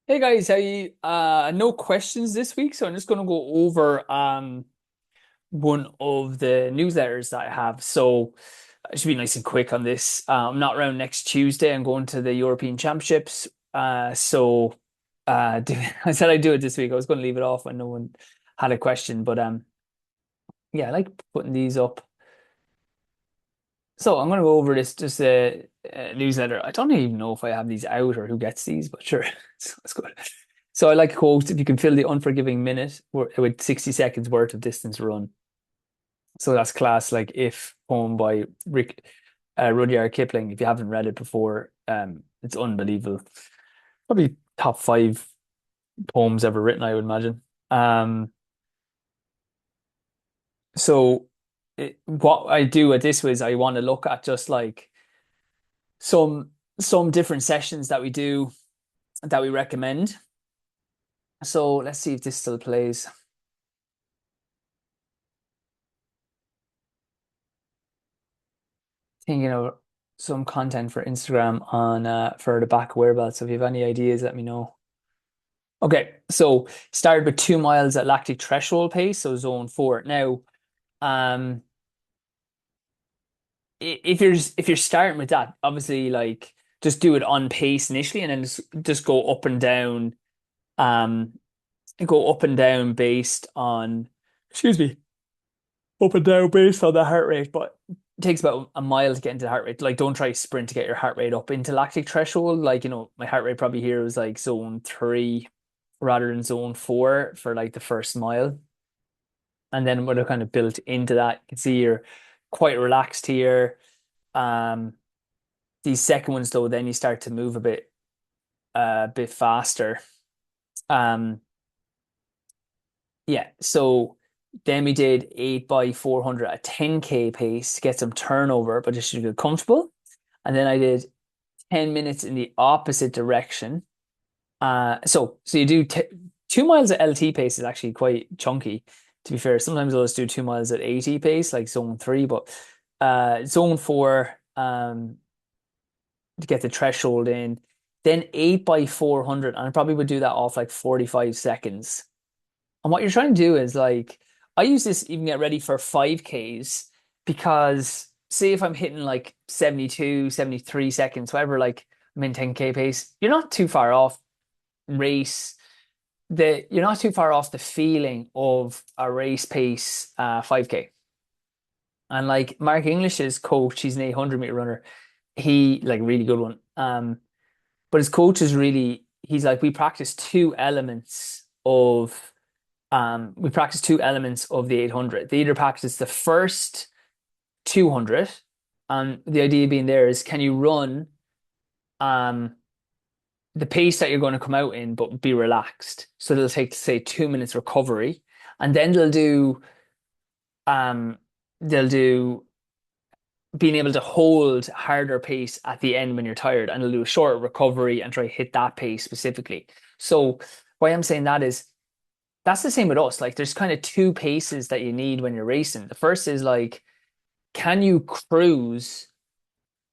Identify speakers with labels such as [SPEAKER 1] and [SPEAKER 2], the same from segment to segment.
[SPEAKER 1] Hey guys, how you? No questions this week, so I'm just going to go over one of the newsletters that I have. So I should be nice and quick on this. I'm not around next Tuesday. I'm going to the European Championships. I said I'd do it this week. I was going to leave it off when no one had a question, but yeah, I like putting these up. So I'm going to go over this just a newsletter. I don't even know if I have these out or who gets these, but sure, it's good. So I like a quote, if you can fill the unforgiving minute with 60 seconds worth of distance run. So that's class, like If poem by Rudyard Kipling. If you haven't read it before, it's unbelievable. Probably top five poems ever written, I would imagine. So what I do at this was I want to look at just like some some different sessions that we do that we recommend. So let's see if this still plays. Thinking of some content for Instagram on for the back whereabouts. So if you have any ideas, let me know. Okay, so started with 2 miles at lactic threshold pace, so zone four. Now, um, if you're starting with that, obviously like just do it on pace initially, and then just go up and down, um, go up and down based on, excuse me, up and down based on the heart rate, but it takes about a mile to get into the heart rate. Like, don't try sprint to get your heart rate up into lactic threshold. Like, my heart rate probably here was like zone three rather than zone four for like the first mile. And then when I kind of built into that, you can see you're quite relaxed here. Um, these second ones though, then you start to move a bit faster. Um, yeah, so then we did 8 by 400 at 10K pace to get some turnover, but just to feel comfortable. And then I did 10 minutes in the opposite direction. So you do t 2 miles at LT pace is actually quite chunky, to be fair. Sometimes I'll just do 2 miles at 80 pace, like zone three, but zone four, to get the threshold in. Then 8 by 400, and I probably would do that off like 45 seconds. And what you're trying to do is like, I use this even get ready for 5Ks because say if I'm hitting like 72, 73 seconds, whatever, like I'm in 10K pace, you're not too far off race. You're not too far off the feeling of a race pace 5K. And like Mark English's coach, he's an 800-meter runner. He like really good one. But his coach is really, he's like, we practice two elements of the 800. They either practice the first 200, and the idea being there is can you run um, the pace that you're going to come out in, but be relaxed. So they'll take, say, 2 minutes recovery, and then um, they'll do being able to hold harder pace at the end when you're tired, and they'll do a shorter recovery and try to hit that pace specifically. So why I'm saying that is that's the same with us. Like there's kind of two paces that you need when you're racing. The first is like, can you cruise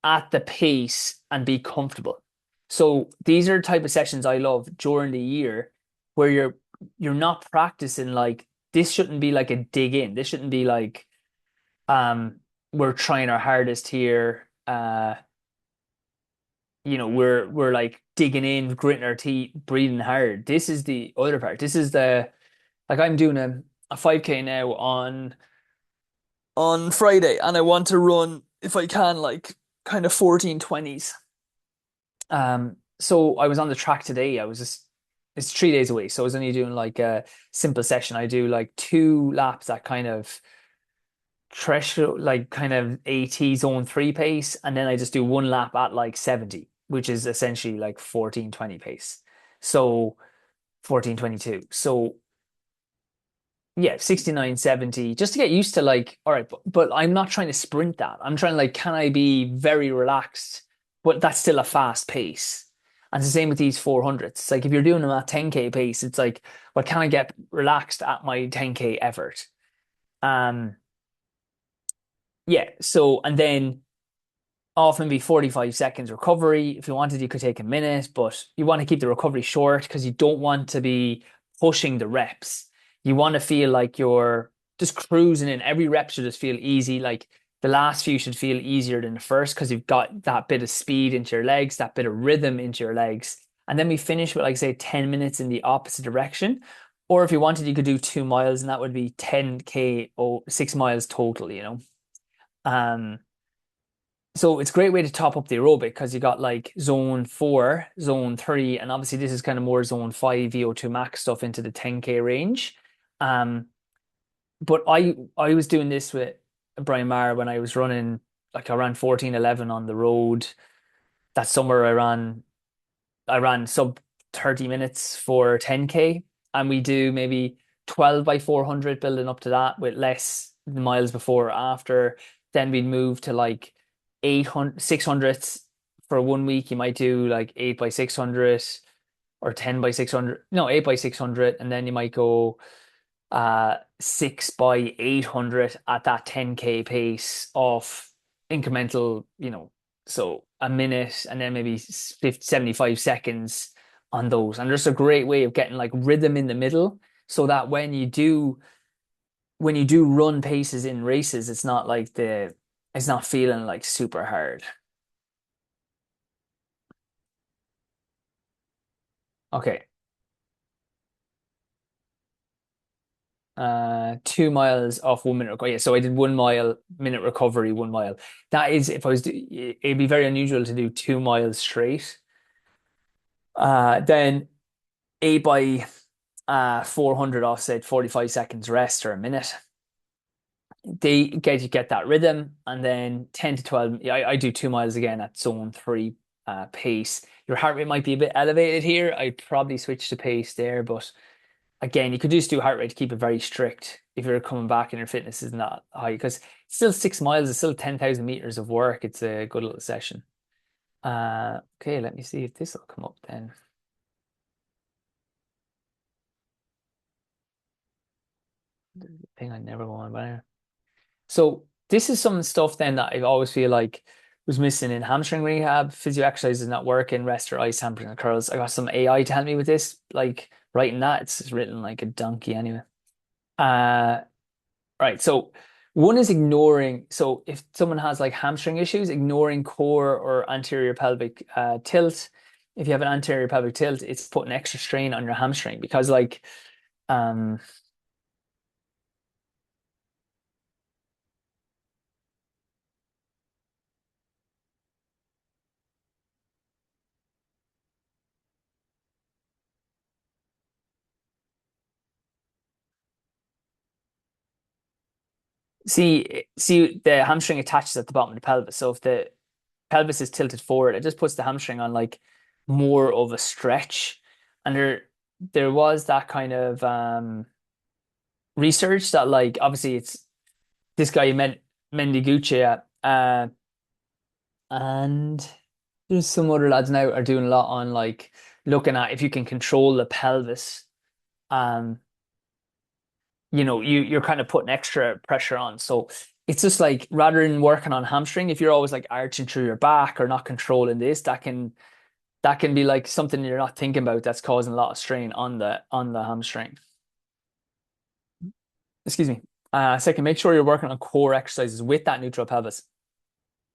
[SPEAKER 1] at the pace and be comfortable? So these are the type of sessions I love during the year where you're not practicing like this shouldn't be like a dig in. This shouldn't be like um we're trying our hardest here. We're like digging in, gritting our teeth, breathing hard. This is the other part. This is the like I'm doing a 5K now on Friday, and I want to run if I can like kind of 14:20s. So I was on the track today. It's 3 days away, so I was only doing like a simple session. I do like 2 laps at kind of threshold, like kind of AT zone three pace, and then I just do 1 lap at like 70, which is essentially like 14:20 pace. So 14:22. So yeah, 69, 70, just to get used to like, all right, but I'm not trying to sprint that. I'm trying like, can I be very relaxed, but that's still a fast pace. And it's the same with these 400s. It's like if you're doing them at 10K pace, it's like, well, can I get relaxed at my 10K effort? Um, yeah. So, and then off maybe 45 seconds recovery. If you wanted, you could take a minute, but you want to keep the recovery short because you don't want to be pushing the reps. You want to feel like you're just cruising in. Every rep should just feel easy. Like the last few should feel easier than the first because you've got that bit of speed into your legs, that bit of rhythm into your legs. And then we finish with, like, say, 10 minutes in the opposite direction. Or if you wanted, you could do 2 miles, and that would be 10K or 6 miles total, you know. Um, so it's a great way to top up the aerobic because you got like zone four, zone three, and obviously this is kind of more zone five VO2 max stuff into the 10K range. Um, but I was doing this with Brian Maher when I was running, like I ran 14:11 on the road. That summer I ran sub 30 minutes for 10K, and we do maybe 12 by 400 building up to that with less miles before or after. Then we'd move to like 800 600s for 1 week. You might do like 8 by 600 or 10 by 600. No, 8 by 600. And then you might go 6 by 800 at that 10K pace of incremental, so a minute and then maybe 50, 75 seconds on those. And there's a great way of getting like rhythm in the middle so that when you do run paces in races, it's not feeling like super hard. Okay. 2 miles off 1 minute. Yeah, so I did 1 mile minute recovery, 1 mile. That is, if I was, it'd be very unusual to do 2 miles straight. Then 8 by 400 offset, 45 seconds rest or a minute. They get that rhythm, and then 10 to 12. Yeah, I do 2 miles again at zone three pace. Your heart rate might be a bit elevated here. I'd probably switch to pace there, but again, you could just do heart rate to keep it very strict if you're coming back and your fitness is not high because it's still 6 miles, it's still 10,000 meters of work. It's a good little session. Okay, let me see if this will come up then. Thing I never go on by. So this is some stuff then that I always feel like was missing in hamstring rehab. Physio exercise is not working, rest or ice, hamstring and curls. I got some AI to help me with this, like writing that. It's just written like a donkey anyway. Uh, Right. So one is ignoring. So if someone has like hamstring issues, ignoring core or anterior pelvic tilt. If you have an anterior pelvic tilt, it's putting extra strain on your hamstring because um see the hamstring attaches at the bottom of the pelvis. So if the pelvis is tilted forward, it just puts the hamstring on like more of a stretch. And there was that kind of research that, like, obviously it's this guy Mendiguchi, and there's some other lads now are doing a lot on like looking at if you can control the pelvis. Um, you're kind of putting extra pressure on. So it's just like rather than working on hamstring, if you're always like arching through your back or not controlling this, that can be like something you're not thinking about that's causing a lot of strain on the hamstring. Excuse me. Second, make sure you're working on core exercises with that neutral pelvis.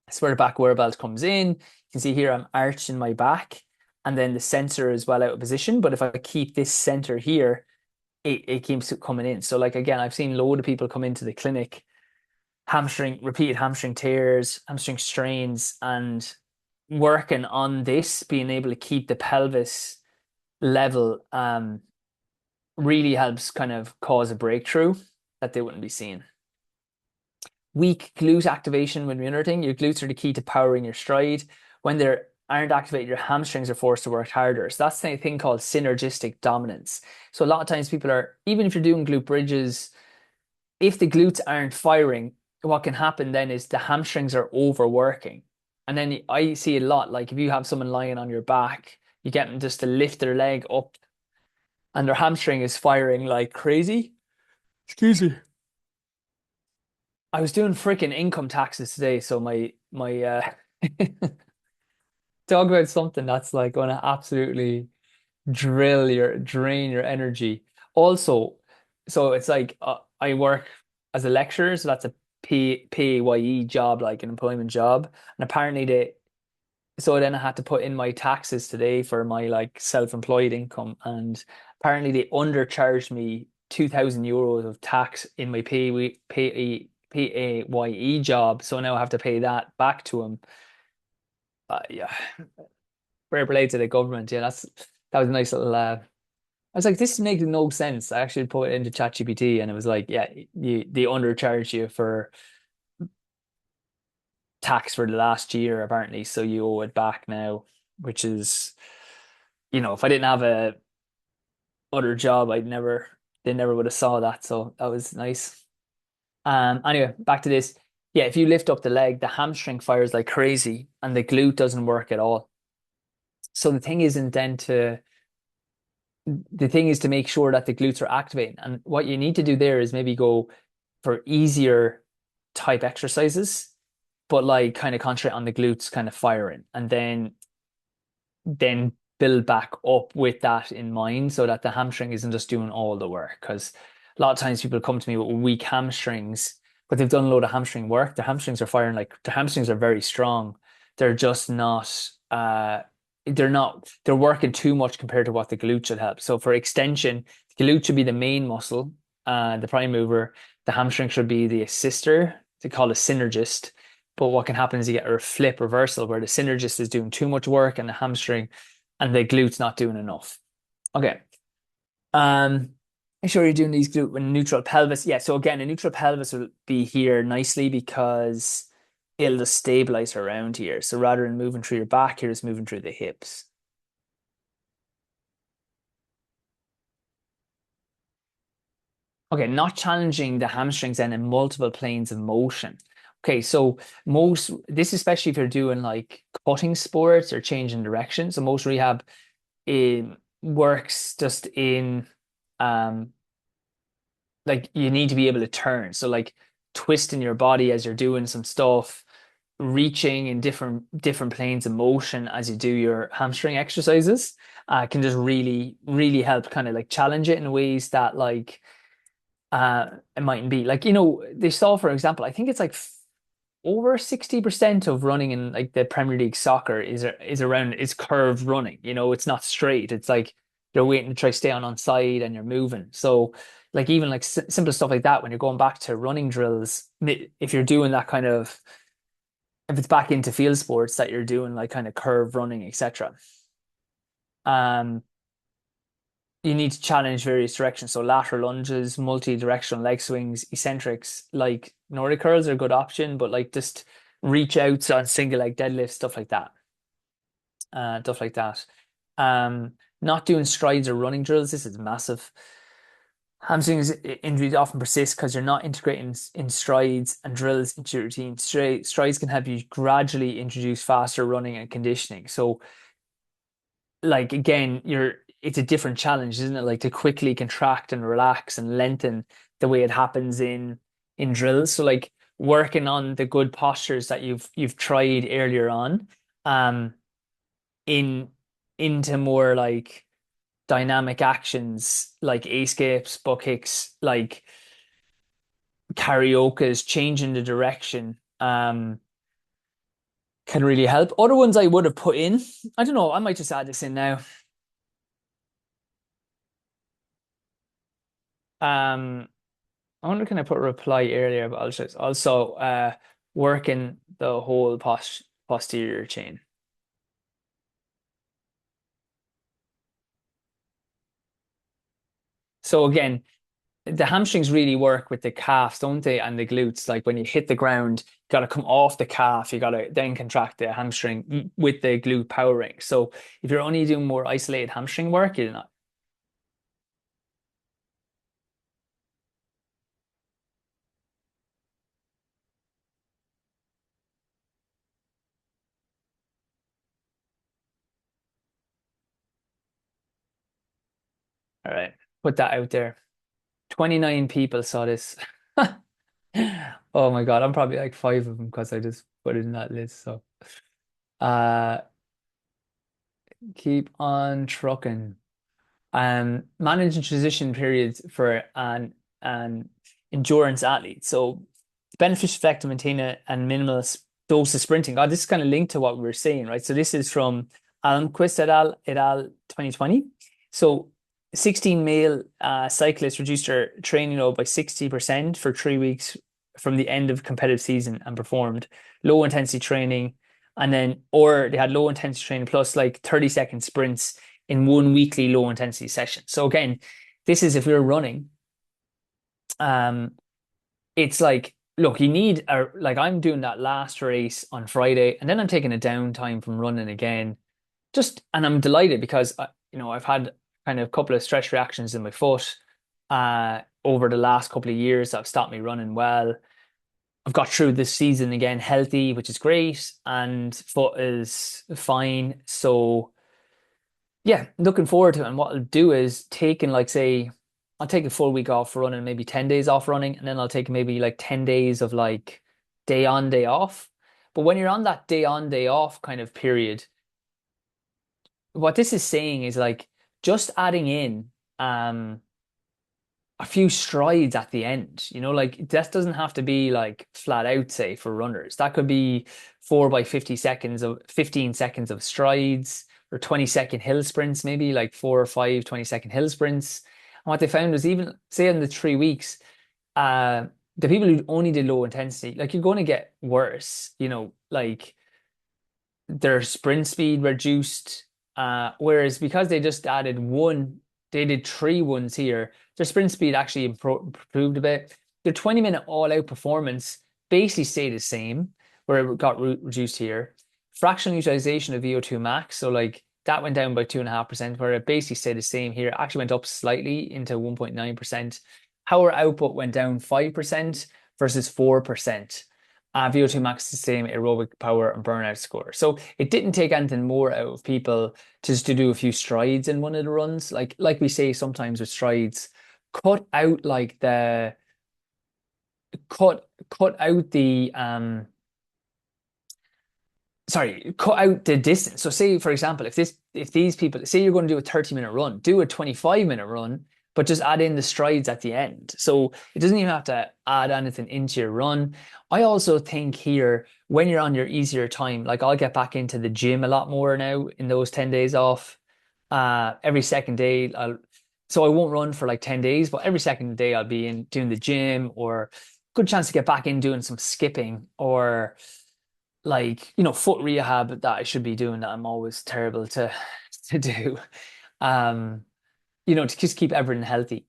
[SPEAKER 1] That's where the back wear belt comes in. You can see here I'm arching my back, and then the sensor is well out of position. But if I keep this center here, it keeps coming in. So like again, I've seen a load of people come into the clinic, repeated hamstring tears, hamstring strains, and working on this, being able to keep the pelvis level, really helps kind of cause a breakthrough that they wouldn't be seeing. Weak glute activation would be another thing. Your glutes are the key to powering your stride. When they aren't activated, your hamstrings are forced to work harder. So that's the thing called synergistic dominance. So a lot of times people are, even if you're doing glute bridges, if the glutes aren't firing, what can happen then is the hamstrings are overworking. And then I see a lot, like if you have someone lying on your back, you get them just to lift their leg up and their hamstring is firing like crazy. Excuse me. I was doing freaking income taxes today, so my Talk about something that's like going to absolutely drain your energy. Also, so it's like I work as a lecturer, so that's a PAYE job, like an employment job. And apparently so then I had to put in my taxes today for my like self-employed income, and apparently they undercharged me 2,000 euros of tax in my PAYE job. So now I have to pay that back to them. Yeah, fair play to the government. Yeah, that was a nice little. I was like, this makes no sense. I actually put it into ChatGPT, and it was like, yeah, they undercharged you for tax for the last year apparently, so you owe it back now, which is, if I didn't have a other job, they never would have saw that. So that was nice. Anyway, back to this. Yeah, if you lift up the leg, the hamstring fires like crazy, and the glute doesn't work at all. So the thing is to make sure that the glutes are activating. And what you need to do there is maybe go for easier type exercises, but like kind of concentrate on the glutes kind of firing, and then build back up with that in mind so that the hamstring isn't just doing all the work. Because a lot of times people come to me with weak hamstrings, but they've done a load of hamstring work. Their hamstrings are firing, like their hamstrings are very strong. They're just not they're working too much compared to what the glute should help. So for extension, the glute should be the main muscle, the prime mover. The hamstring should be the assister. They call it synergist. But what can happen is you get a flip reversal where the synergist is doing too much work and the hamstring and the glute's not doing enough. Okay. Make sure you're doing these glute with neutral pelvis. Yeah. So again, a neutral pelvis will be here nicely because it'll just stabilize around here. So rather than moving through your back, you're just moving through the hips. Okay, not challenging the hamstrings then in multiple planes of motion. Okay, so this especially if you're doing like cutting sports or changing direction. So most rehab works just in um like you need to be able to turn. So like twisting your body as you're doing some stuff, reaching in different planes of motion as you do your hamstring exercises, can just really help kind of like challenge it in ways that like it mightn't be. Like, they saw, for example, I think it's like over 60% of running in like the Premier League soccer is around is curved running. It's not straight. It's like you're waiting to try stay on side and you're moving. So like even like simple stuff like that when you're going back to running drills, if you're doing that kind of if it's back into field sports that you're doing like kind of curve running, etc. Um, you need to challenge various directions. So lateral lunges, multi-directional leg swings, eccentrics, like Nordic curls are a good option, but like just reach outs on single leg deadlifts, stuff like that. Not doing strides or running drills. This is massive. Hamstrings injuries often persist because you're not integrating in strides and drills into your routine. Strides can help you gradually introduce faster running and conditioning. So like again, it's a different challenge, isn't it? Like to quickly contract and relax and lengthen the way it happens in drills. So like working on the good postures that you've tried earlier on, um, in into more like dynamic actions like escapes, butt kicks, like karaoke's, changing the direction, can really help. Other ones I would have put in, I don't know, I might just add this in now. Um, I wonder can I put a reply earlier, but I'll just also working the whole posterior chain. So again, the hamstrings really work with the calves, don't they? And the glutes. Like when you hit the ground, you got to come off the calf. You got to then contract the hamstring with the glute powering. So if you're only doing more isolated hamstring work, you're not. All right. Put that out there. 29 people saw this. Oh my God. I'm probably like five of them because I just put it in that list. So. Uh, keep on trucking. Managing transition periods for an endurance athlete. So the beneficial effect of maintaining and minimal dose of sprinting. God, this is kind of linked to what we were saying, right? So this is from Almquist et al. 2020. So 16 male cyclists reduced their training load by 60% for 3 weeks from the end of competitive season and performed low intensity training. And then, or they had low intensity training plus like 30-second sprints in one weekly low intensity session. So again, this is if you're running, um, it's like, look, you need a like I'm doing that last race on Friday, and then I'm taking a downtime from running again. Just and I'm delighted because I've had kind of a couple of stress reactions in my foot over the last couple of years that have stopped me running well. I've got through this season again healthy, which is great, and foot is fine. So yeah, looking forward to it. And what I'll do is taking like say I'll take a full week off running, maybe 10 days off running, and then I'll take maybe like 10 days of like day on, day off. But when you're on that day on, day off kind of period, what this is saying is like just adding in um a few strides at the end. Like that doesn't have to be like flat out, say, for runners. That could be 4 by 50 seconds of 15 seconds of strides or 20-second hill sprints, maybe like 4 or 5 20-second hill sprints. And what they found was even say in the 3 weeks, uh the people who only did low intensity, like you're going to get worse, like their sprint speed reduced. Whereas because they just added one, they did 3 ones here, their sprint speed actually improved a bit. Their 20-minute all-out performance basically stayed the same, where it got reduced here. Fractional utilization of VO2 max, so like that went down by 2.5%, where it basically stayed the same here. It actually went up slightly into 1.9%. Power output went down 5% versus 4%. VO2 max is the same aerobic power and burnout score. So it didn't take anything more out of people just to do a few strides in one of the runs. Like we say sometimes with strides, cut out like the cut out the sorry, cut out the distance. So say for example, if these people say you're going to do a 30-minute run, do a 25-minute run, but just add in the strides at the end. So it doesn't even have to add anything into your run. I also think here when you're on your easier time, like I'll get back into the gym a lot more now in those 10 days off. Every second day so I won't run for like 10 days, but every second day I'll be in doing the gym or good chance to get back in doing some skipping or like foot rehab that I should be doing that I'm always terrible to do um to just keep everything healthy.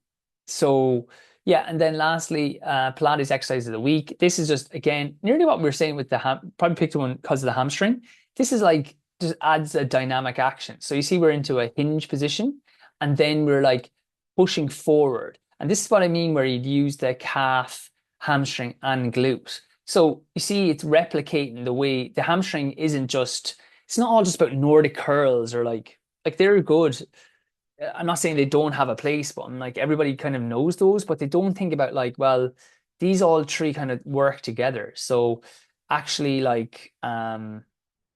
[SPEAKER 1] So yeah, and then lastly, Pilates exercise of the week. This is just again nearly what we were saying with the probably picked one because of the hamstring. This is like just adds a dynamic action. So you see we're into a hinge position and then we're like pushing forward. And this is what I mean where you'd use the calf, hamstring, and glute. So you see it's replicating the way the hamstring isn't just, it's not all just about Nordic curls or like they're good. I'm not saying they don't have a place, but I'm like everybody kind of knows those, but they don't think about like, well, these all three kind of work together. So actually like all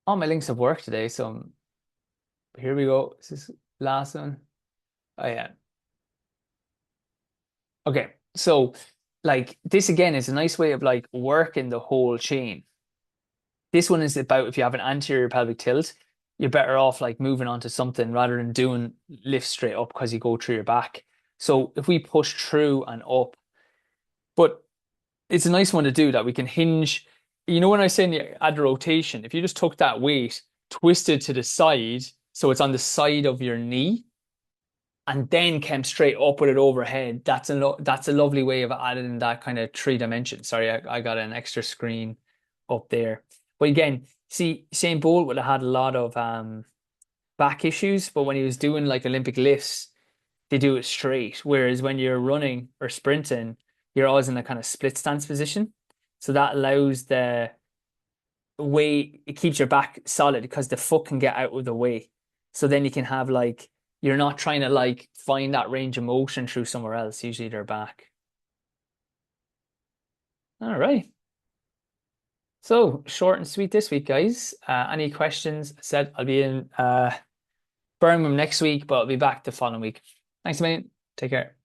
[SPEAKER 1] my links have worked today. So here we go. This is last one. Oh yeah. Okay. So like this again is a nice way of like working the whole chain. This one is about if you have an anterior pelvic tilt, you're better off like moving on to something rather than doing lift straight up because you go through your back. So if we push through and up, but it's a nice one to do that we can hinge. When I say add the rotation, if you just took that weight, twisted to the side, so it's on the side of your knee, and then came straight up with it overhead, that's a lovely way of adding that kind of 3 dimension. Sorry, I got an extra screen up there. But again, see, Shane Bolt would have had a lot of back issues, but when he was doing like Olympic lifts, they do it straight. Whereas when you're running or sprinting, you're always in a kind of split stance position. So that allows the way it keeps your back solid because the foot can get out of the way. So then you can have like you're not trying to like find that range of motion through somewhere else. Usually they're back. All right. So short and sweet this week, guys. Any questions? Said I'll be in Birmingham next week, but I'll be back the following week. Thanks a million. Take care.